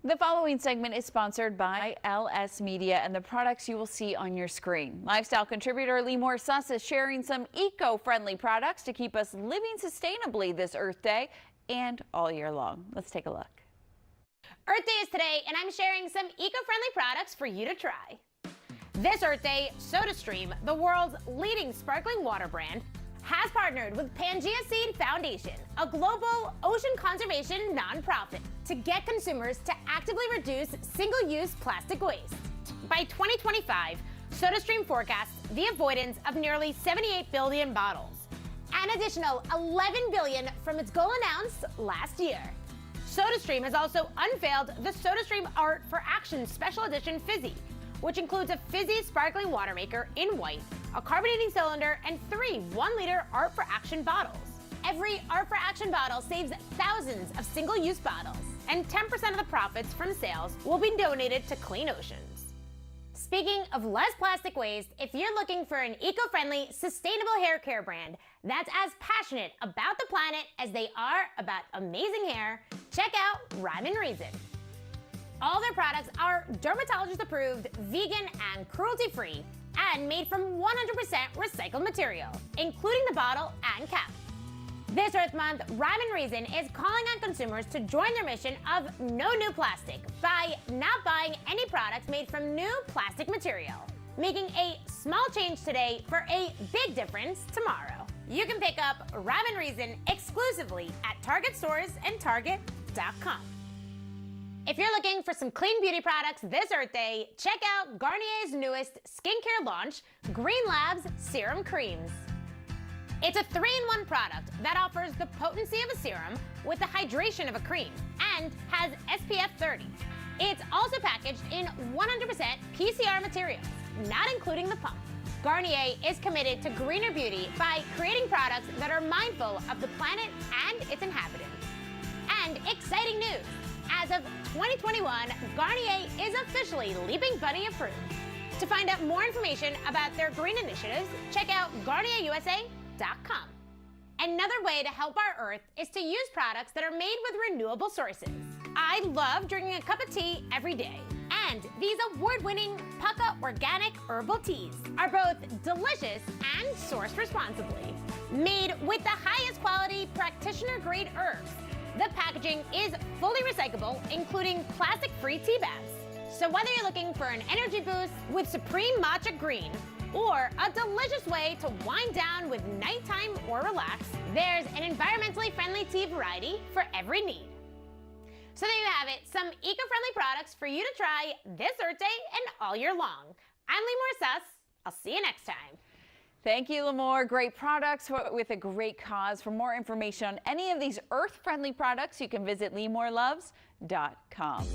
The following segment is sponsored by LS Media and the products you will see on your screen. Lifestyle contributor Limor Suss is sharing some eco-friendly products to keep us living sustainably this Earth Day and all year long. Let's take a look. Earth Day is today, and I'm sharing some eco-friendly products for you to try. This Earth Day, Sodastream, the world's leading sparkling water brand, has partnered with Pangea Seed Foundation, a global ocean conservation nonprofit, to get consumers to actively reduce single-use plastic waste. By 2025, Sodastream forecasts the avoidance of nearly 78 billion bottles, an additional 11 billion from its goal announced last year. Sodastream has also unveiled the Sodastream Art for Action Special Edition Fizzy, which includes a fizzy sparkling water maker in white, a carbonating cylinder, and 3 1-liter Art for Action bottles. Every Art for Action bottle saves thousands of single-use bottles, and 10% of the profits from sales will be donated to Clean Oceans. Speaking of less plastic waste, if you're looking for an eco-friendly, sustainable hair care brand that's as passionate about the planet as they are about amazing hair, check out Rhyme & Reason. All their products are dermatologist-approved, vegan, and cruelty-free, and made from 100% recycled material, including the bottle and cap. This Earth Month, Rhyme & Reason is calling on consumers to join their mission of no new plastic by not buying any products made from new plastic material, making a small change today for a big difference tomorrow. You can pick up Rhyme & Reason exclusively at Target stores and Target.com. If you're looking for some clean beauty products this Earth Day, check out Garnier's newest skincare launch, Green Labs Serum Creams. It's a 3-in-1 product that offers the potency of a serum with the hydration of a cream and has SPF 30. It's also packaged in 100% PCR materials, not including the pump. Garnier is committed to greener beauty by creating products that are mindful of the planet and its inhabitants. And exciting news! As of 2021, Garnier is officially Leaping Bunny approved. To find out more information about their green initiatives, check out GarnierUSA.com. Another way to help our Earth is to use products that are made with renewable sources. I love drinking a cup of tea every day, and these award-winning Pukka organic herbal teas are both delicious and sourced responsibly. Made with the highest quality practitioner-grade herbs, the packaging is fully recyclable, including plastic-free tea bags. So whether you're looking for an energy boost with Supreme Matcha Green or a delicious way to wind down with nighttime or relax, there's an environmentally friendly tea variety for every need. So there you have it, some eco-friendly products for you to try this Earth Day and all year long. I'm Limor Suss. I'll see you next time. Thank you, Limor. Great products with a great cause. For more information on any of these earth-friendly products, you can visit LimorLoves.com.